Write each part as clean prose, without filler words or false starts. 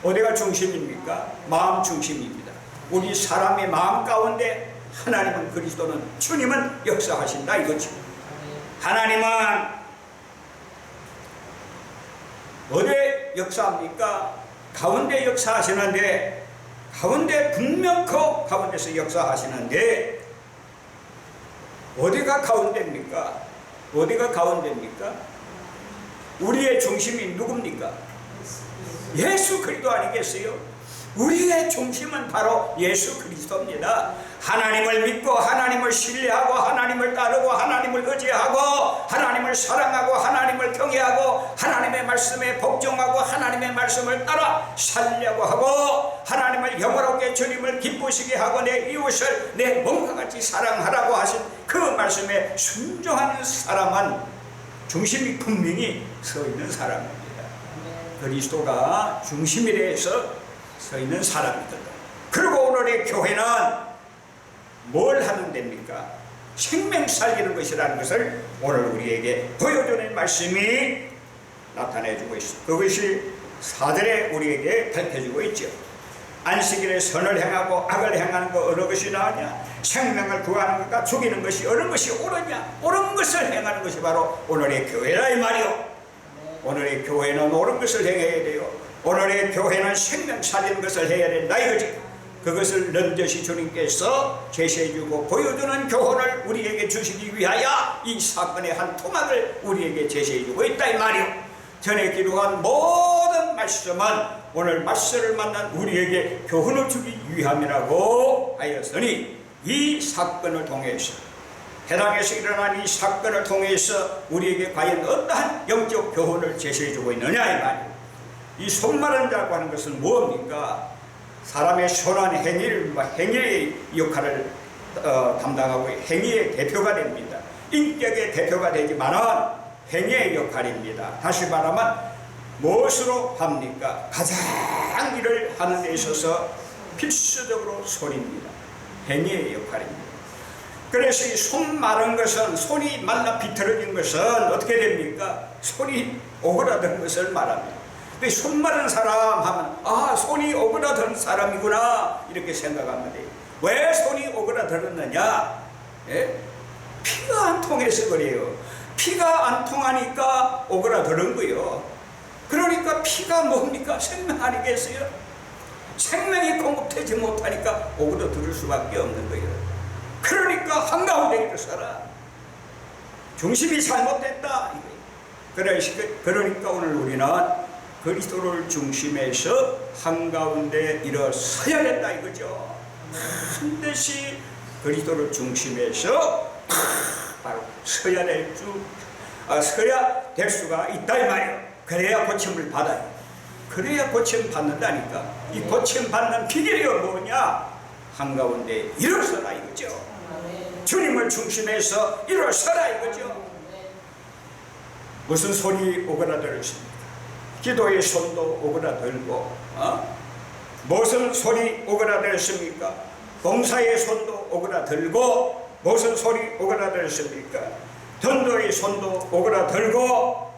어디가 중심입니까? 마음 중심입니다. 우리 사람의 마음 가운데 하나님은, 그리스도는, 주님은 역사하신다 이거죠. 하나님은 어디에 역사합니까? 가운데 역사하시는데, 가운데 분명코 가운데서 역사하시는데, 어디가 가운데입니까? 어디가 가운데입니까? 우리의 중심이 누굽니까? 예수 그리스도 아니겠어요? 우리의 중심은 바로 예수 그리스도입니다. 하나님을 믿고 하나님을 신뢰하고 하나님을 따르고 하나님을 의지하고 하나님을 사랑하고 하나님을 경외하고 하나님의 말씀에 복종하고 하나님의 말씀을 따라 살려고 하고 하나님을 영원하게 주님을 기쁘시게 하고 내 이웃을 내 몸과 같이 사랑하라고 하신 그 말씀에 순종하는 사람은 중심이 분명히 서 있는 사람입니다. 그리스도가 중심에 대해서 서 있는 사람이거든. 그리고 오늘의 교회는 뭘 하는 데입니까? 생명 살리는 것이라는 것을 오늘 우리에게 보여주는 말씀이 나타내주고 있습니다. 그것이 사절에 우리에게 밝혀주고 있죠. 안식일에 선을 행하고 악을 행하는 거 어느 것이 나으냐? 생명을 구하는 것과 죽이는 것이 어느 것이 옳으냐? 옳은 것을 행하는 것이 바로 오늘의 교회라 이 말이요. 오늘의 교회는 옳은 것을 행해야 돼요. 오늘의 교회는 생명 살리는 것을 해야 된다 이거지. 그것을 넌저시 주님께서 제시해주고 보여주는 교훈을 우리에게 주시기 위하여 이 사건의 한 토막을 우리에게 제시해주고 있다 이 말이요. 전에 기록한 모든 말씀은 오늘 말씀을 만난 우리에게 교훈을 주기 위함이라고 하였으니, 이 사건을 통해서, 해당에서 일어난 이 사건을 통해서 우리에게 과연 어떠한 영적 교훈을 제시해주고 있느냐 이 말이에요. 이 손마른 자고 하는 것은 무엇입니까? 사람의 선한 행위를, 행위의 역할을 담당하고 행위의 대표가 됩니다. 인격의 대표가 되지만은 행위의 역할입니다. 다시 말하면 무엇으로 합니까? 가장 일을 하는 데 있어서 필수적으로 손입니다. 행위의 역할입니다. 그래서 이 손 마른 것은, 손이 말라 비틀어진 것은 어떻게 됩니까? 손이 오그라든 것을 말합니다. 근데 손 마른 사람 하면, 아, 손이 오그라든 사람이구나 이렇게 생각하면 돼요. 왜 손이 오그라들었느냐? 예? 피가 안 통해서 그래요. 피가 안 통하니까 오그라드는 거예요. 그러니까 피가 뭡니까? 생명 아니겠어요? 생명이 공급되지 못하니까 오그라들 수밖에 없는 거예요. 그러니까 한가운데 일어서라. 중심이 잘못됐다. 그러니까 오늘 우리는 그리스도를 중심해서 한가운데 일어서야 된다 이거죠. 반드시 그리스도를 중심해서 바로 서야 될 수가 있다 이 말이에요. 그래야 고침을 받아요. 그래야 고침 받는다니까. 이 고침 받는 비결이 뭐냐? 한가운데 일어서라 이거죠. 주님을 중심해서 일어서라 이거죠. 무슨 손이 오그라들었습니까? 기도의 손도 오그라들고, 무슨 손이 오그라들었습니까? 봉사의 손도 오그라들고, 무슨 손이 오그라들었습니까? 전도의 손도 오그라들고,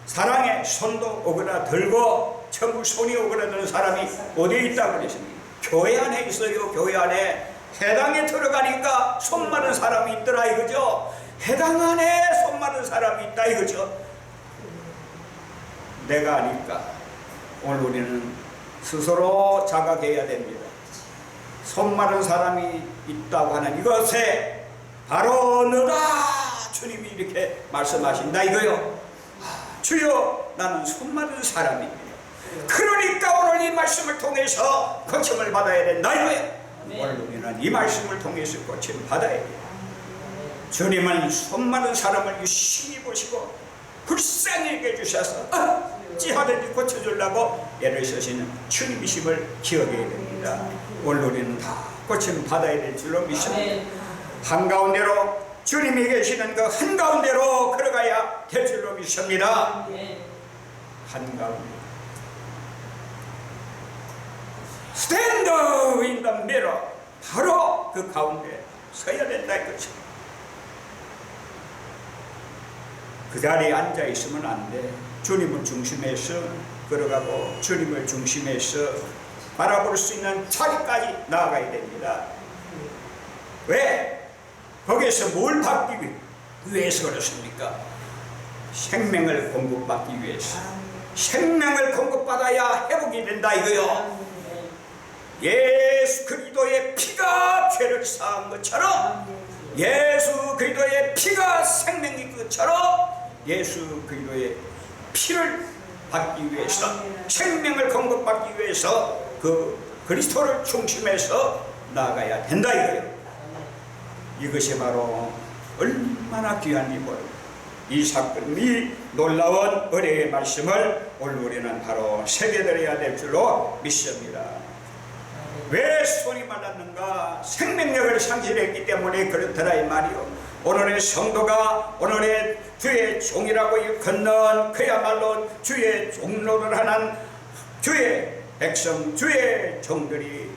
사랑의 손도 오그라들고. 전부 손이 오그라드는 사람이 어디에 있다고 그랬습니까? 교회 안에 있어요. 교회 안에. 해당에 들어가니까 손 마른 사람이 있더라 이거죠. 해당 안에 손 마른 사람이 있다 이거죠. 내가 아니까 오늘 우리는 스스로 자각해야 됩니다. 손 마른 사람이 있다고 하는 이것에 바로 너다 주님이 이렇게 말씀하신다 이거요. 주여, 나는 손 마른 사람입니다. 그러니까 오늘 이 말씀을 통해서 고침을 받아야 된다 이거예요. 오늘 우리는 이 말씀을 통해서 고침을 받아야 돼요. 주님은 손 마른 사람을 유심히 보시고 불쌍히 여겨주셔서 어찌하든지 고쳐주려고 애를 쓰시는 주님이심을 기억해야 됩니다. 오늘 우리는 다 고침 받아야 될 줄로 믿습니다. 한가운데로 주님이 계시는 그 한가운데로 걸어가야 될 줄로 믿습니다. 한가운데 Stand in the middle. 바로 그 가운데 서야 된다 이거죠. 그 자리에 앉아 있으면 안 돼. 주님을 중심해서 걸어가고 주님을 중심에서 바라볼 수 있는 자리까지 나아가야 됩니다. 왜? 거기에서 뭘 받기 위해서 그렇습니까? 생명을 공급받기 위해서. 생명을 공급받아야 회복이 된다 이거요. 예수 그리스도의 피가 죄를 사한 것처럼, 예수 그리스도의 피가 생명인 것처럼 예수 그리스도의 피를 받기 위해서, 생명을 공급받기 위해서 그 그리스도를 중심해서 나아가야 된다 이거예요. 이것이 바로 얼마나 귀한 일이고, 이 사건, 이 놀라운 은혜의 말씀을 오늘 우리는 바로 새겨드려야 될 줄로 믿습니다. 왜 손이 말랐는가? 생명력을 상실했기 때문에 그렇더라 이 말이요. 오늘의 성도가, 오늘의 주의 종이라고 일컫는 그야말로 주의 종로를 하는 주의 백성, 주의 종들이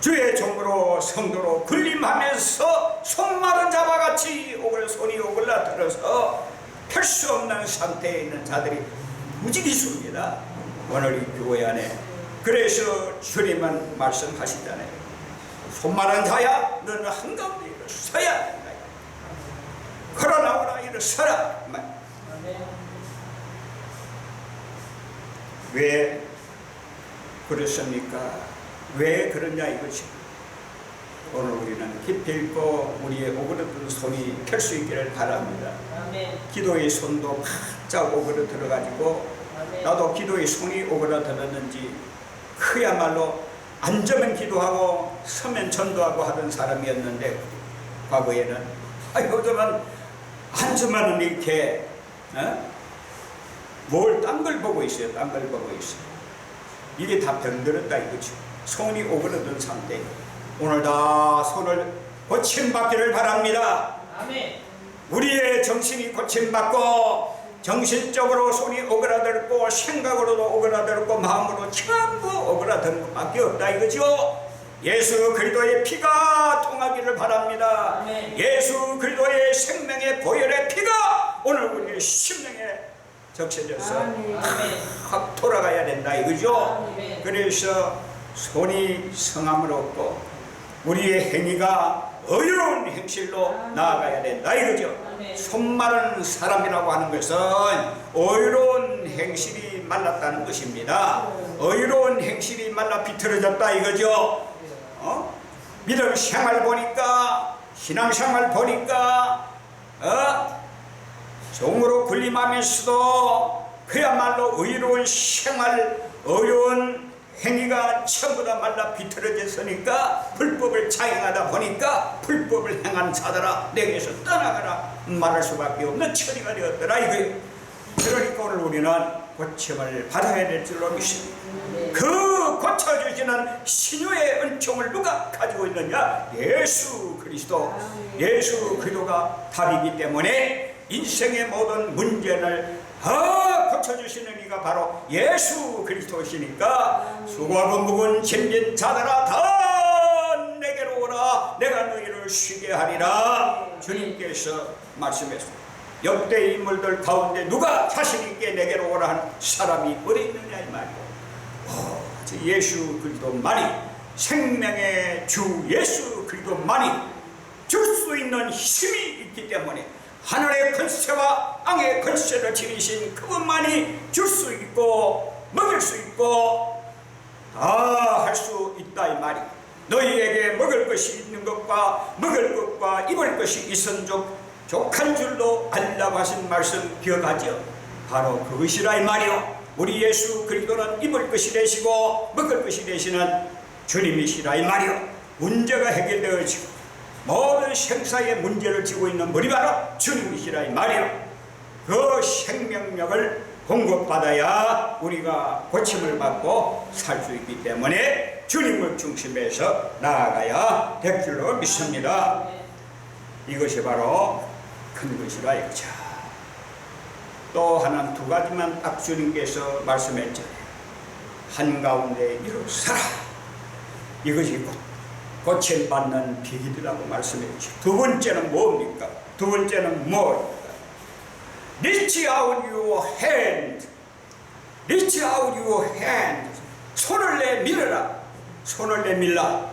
주의 종으로 성도로 군림하면서 손마른 자바같이 손이 오글라들어서 펼 수 없는 상태에 있는 자들이 무지기수입니다. 오늘 이 교회 안에. 그래서 주님은 말씀하시잖아요. 손마른 자야, 너는 한가운데 일어서야 된다. 걸어나오라, 일어서라. 왜 그렇습니까? 왜 그러냐 이것이. 오늘 우리는 깊이 읽고 우리의 오그라든 손이 펼 수 있기를 바랍니다. 기도의 손도 바짝 오그라들어가지고, 나도 기도의 손이 오그라들었는지 그야말로 앉으면 기도하고 서면 전도하고 하던 사람이었는데, 과거에는 요즘은 앉으면 이렇게 뭘 딴 걸 보고 있어요. 딴 걸 보고 있어요. 이게 다 병들었다 이거죠. 손이 오그라든 상태. 오늘 다 손을 고침받기를 바랍니다. 아멘. 우리의 정신이 고침받고, 정신적으로 손이 오그라들고, 생각으로도 오그라들고, 마음으로 전부 오그라드는 것밖에 없다 이거죠. 예수 그리스도의 피가 통하기를 바랍니다. 아멘. 예수 그리스도의 생명의 보혈의 피가 오늘 우리의 심령에 적셔져서 확 돌아가야 된다 이거죠. 아멘. 그래서 손이 성함을 얻고 우리의 행위가 의로운 행실로 나아가야 된다 이거죠. 손마른 사람이라고 하는 것은 의로운 행실이 말랐다는 것입니다. 의로운 행실이 말라 비틀어졌다 이거죠. 믿음 생활 보니까, 신앙생활 보니까 종으로 군림하면서도 그야말로 의로운 생활, 의로운 행위가 전부 다 말라 비틀어졌으니까, 불법을 자행하다 보니까 불법을 행한 자들아 내게서 떠나가라 말할 수밖에 없는 처리가 되었더라 이거예요. 그러니까 오늘 우리는 고침을 받아야 될 줄로 믿습니다. 그 고쳐주시는 신유의 은총을 누가 가지고 있느냐? 예수 그리스도. 예수 그리스도가 답이기 때문에 인생의 모든 문제를 고쳐주시는 이가 바로 예수 그리스도시니까, 수고하고 무거운 짐진 자들아 다 내게로 오라, 내가 너희를 쉬게 하리라 주님께서 말씀했습니다. 역대 인물들 가운데 누가 자신있게 내게로 오라 하는 사람이 어디 있느냐 이 말이에요. 예수 그리스도만이, 생명의 주 예수 그리스도만이 줄 수 있는 힘이 있기 때문에, 하늘의 권세와 땅의 권세를 지니신 그분만이 줄 수 있고 먹일 수 있고 다 할 수 있다 이 말이. 너희에게 먹을 것이 있는 것과 먹을 것과 입을 것이 있은즉 족한 줄로 알라고 하신 말씀 기억하죠? 바로 그것이라 이 말이요. 우리 예수 그리스도는 입을 것이 되시고 먹을 것이 되시는 주님이시라 이 말이요. 문제가 해결되어지고 모든 생사의 문제를 지고 있는 분이 바로 주님이시라 이 말이요. 그 생명력을 공급받아야 우리가 고침을 받고 살 수 있기 때문에 주님을 중심해서 나아가야 될 줄로 믿습니다. 이것이 바로 큰 것이라 이거죠. 또 하나는 두 가지만 딱 주님께서 말씀했잖아요. 한가운데 일어서라. 이것이 고침받는 비결이라고 말씀했죠. 두 번째는 뭡니까? 두 번째는 뭐입니까? Reach out your hand. Reach out your hand. 손을 내밀어라. 손을 내밀라.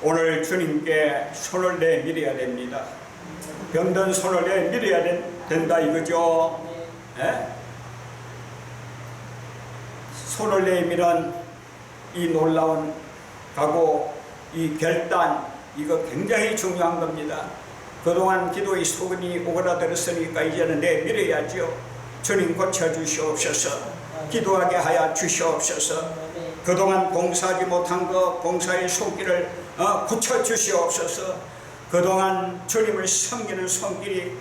오늘 주님께 손을 내밀어야 됩니다. 병든 손을 내밀어야 된다 이거죠. 예? 손을 내밀은 이 놀라운 각오, 이 결단, 이거 굉장히 중요한 겁니다. 그동안 기도의 소근이 오그라들었으니까 이제는 내밀어야지요. 주님 고쳐주시옵소서. 기도하게 하여 주시옵소서. 그동안 봉사하지 못한 것, 봉사의 손길을 고쳐주시옵소서. 그동안 주님을 섬기는 손길이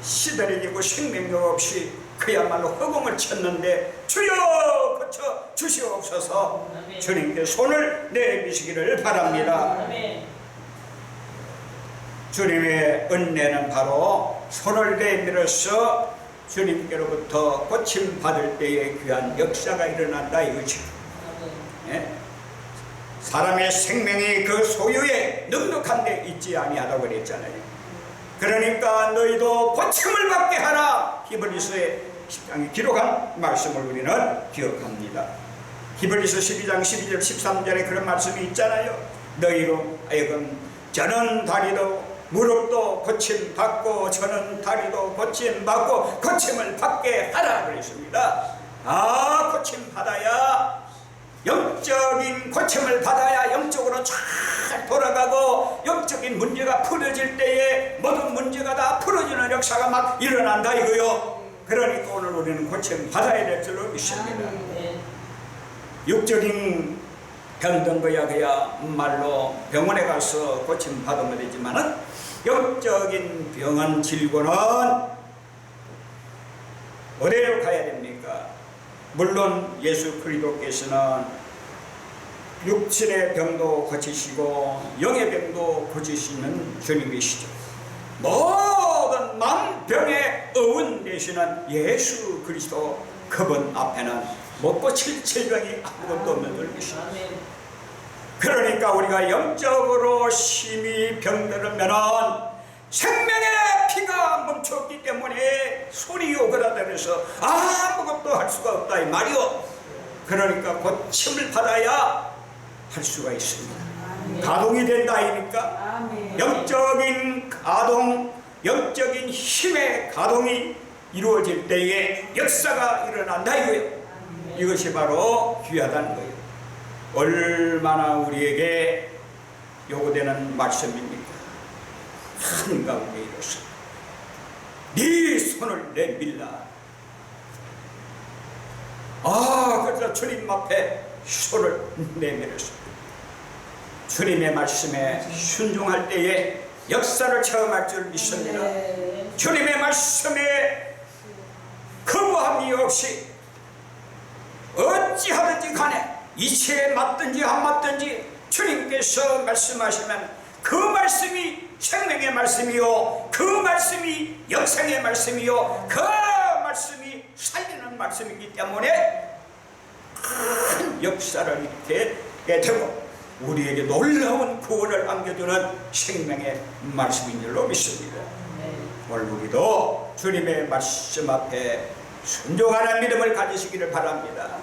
시들어지고 생명력 없이 그야말로 허공을 쳤는데 주여 고쳐 주시옵소서. 주님께 손을 내미시기를 바랍니다. 주님의 은혜는 바로 손을 내밀어서 주님께로부터 고침 받을 때에 귀한 역사가 일어난다 이거죠. 예? 사람의 생명이 그 소유에 넉넉한 데 있지 아니하다고 그랬잖아요. 그러니까 너희도 고침을 받게 하라. 히브리서의 10장에 기록한 말씀을 우리는 기억합니다. 히브리서 12장 12절 13절에 그런 말씀이 있잖아요. 너희로 하여금 저는 다리도 무릎도 고침 받고 저는 다리도 고침 받고 고침을 받게 하라 그랬습니다. 고침 받아야, 영적인 고침을 받아야 영적으로 잘 돌아가고 영적인 문제가 풀어질 때에 모든 문제가 다 풀어지는 역사가 막 일어난다 이거요. 그러니까 오늘 우리는 고침 받아야 될 줄로 믿습니다. 육적인 병든 거야 그야 말로 병원에 가서 고침 받으면 되지만은 영적인 병은 질고는 어디로 가야 됩니까? 물론 예수 그리스도께서는 육신의 병도 고치시고 영의 병도 고치시는 주님이시죠. 모든 만병의 어원 되시는 예수 그리스도 그분 앞에는 못 고칠 질병이 아무것도 없는 줄이십니다. 그러니까 우리가 영적으로 심히 병들으면은 생명의 피가 멈췄기 때문에 손이 오그라들어서 아무것도 할 수가 없다 이 말이요. 그러니까 고침을 받아야 할 수가 있습니다. 가동이 된다 아닙니까? 영적인 가동, 영적인 힘의 가동이 이루어질 때에 역사가 일어난다 이거예요. 이것이 바로 귀하다는 거예요. 얼마나 우리에게 요구되는 말씀입니까? 한가운데 이로써 네 손을 내밀라. 그래서 주님 앞에 손을 내밀어서 주님의 말씀에 순종할 때에 역사를 체험할 줄 믿습니다. 주님의 말씀에 거부함이 없이 어찌하든지 간에 이치에 맞든지 안 맞든지 주님께서 말씀하시면 그 말씀이 생명의 말씀이요, 그 말씀이 영생의 말씀이요, 그 말씀이 살리는 말씀이기 때문에 큰 역사를 이렇게 되고 우리에게 놀라운 구원을 안겨주는 생명의 말씀인 줄로 믿습니다. 오늘 우리도 주님의 말씀 앞에 순종하는 믿음을 가지시기를 바랍니다.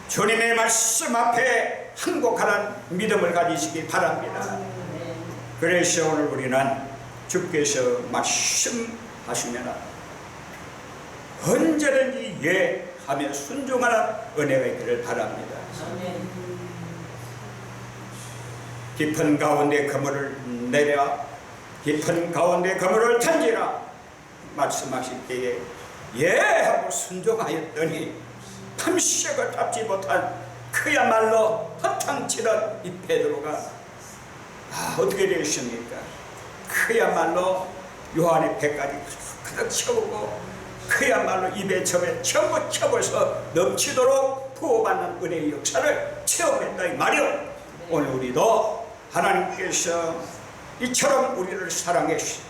주님의 말씀 앞에 항복하는 믿음을 가지시기 바랍니다. 그래서 오늘 우리는 주께서 말씀하시면 언제든지 예하며 순종하는 은혜가 있기를 바랍니다. 깊은 가운데 그물을 내려 깊은 가운데 그물을 던지라 말씀하실 때에 예하고 순종하였더니 탐식을 잡지 못한 그야말로 허탕치던 이 베드로가 어떻게 되었습니까? 그야말로 요한의 배까지 가득 채우고 그야말로 입에 점에 전부 채워서 넘치도록 부어받는 은혜의 역사를 체험했다 이 말이요. 오늘 우리도 하나님께서 이처럼 우리를 사랑해 주신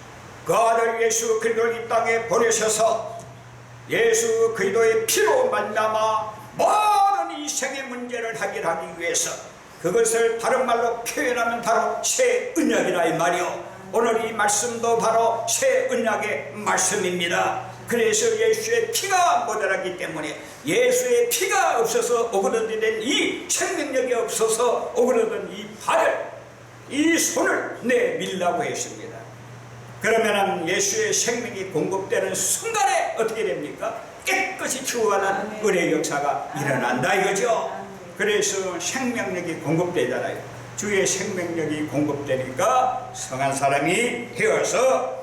그 아들 예수 그리스도를 이 땅에 보내셔서 예수 그리스도의 피로 말미암아 모든 인생의 문제를 해결하기 위해서 그것을 다른 말로 표현하면 바로 새 언약이라 이 말이요. 오늘 이 말씀도 바로 새 언약의 말씀입니다. 그래서 예수의 피가 모자라기 때문에 예수의 피가 없어서 오그러든 이 생명력이 없어서 오그러든 이 발을, 이 손을 내밀라고 했습니다. 그러면 예수의 생명이 공급되는 순간에 어떻게 됩니까? 깨끗이 치유하는 은혜의 역사가 일어난다 이거죠. 그래서 생명력이 공급되잖아요. 주의 생명력이 공급되니까 성한 사람이 되어서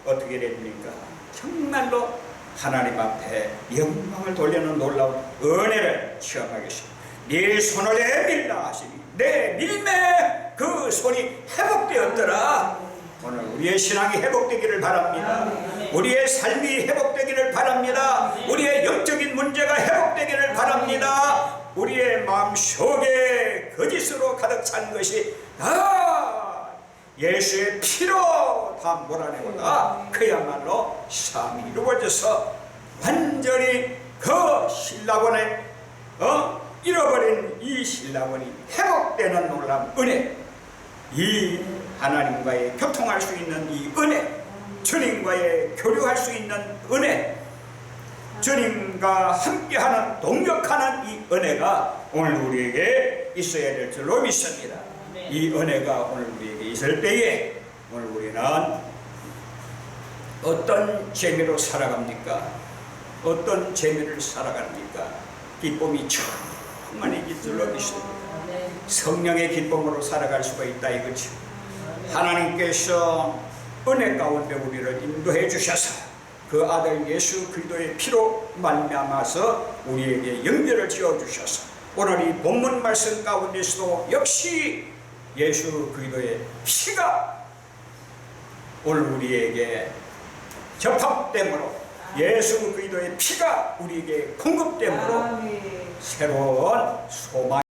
어떻게 됩니까? 정말로 하나님 앞에 영광을 돌리는 놀라운 은혜를 체험하겠습니다. 네 손을 내밀라 하시니 내 밀매 그 손이 회복되었더라. 오늘 우리의 신앙이 회복되기를 바랍니다. 우리의 삶이 회복되기를 바랍니다. 우리의 영적인 문제가 회복되기를 바랍니다. 우리의 마음속에 거짓으로 가득 찬 것이 다 예수의 피로 다 몰아내고다 그야말로 삶이 이루어져서 완전히 그 신라원에 잃어버린 이 신라원이 회복되는 놀라운 은혜, 이 하나님과의 교통할 수 있는 이 은혜, 주님과의 교류할 수 있는 은혜, 주님과 함께하는 동역하는 이 은혜가 오늘 우리에게 있어야 될 줄로 믿습니다. 이 은혜가 오늘 우리에게 있을 때에 오늘 우리는 어떤 재미로 살아갑니까? 어떤 재미를 살아갑니까? 기쁨이 충만히 줄로 믿습니다. 성령의 기쁨으로 살아갈 수가 있다 이거죠. 하나님께서 은혜 가운데 우리를 인도해 주셔서 그 아들 예수 그리스도의 피로 말미암아서 우리에게 연결을 지어 주셔서 오늘 이 본문 말씀 가운데서도 역시 예수 그리스도의 피가 오늘 우리에게 접합됨으로 예수 그리스도의 피가 우리에게 공급됨으로 새로운 소망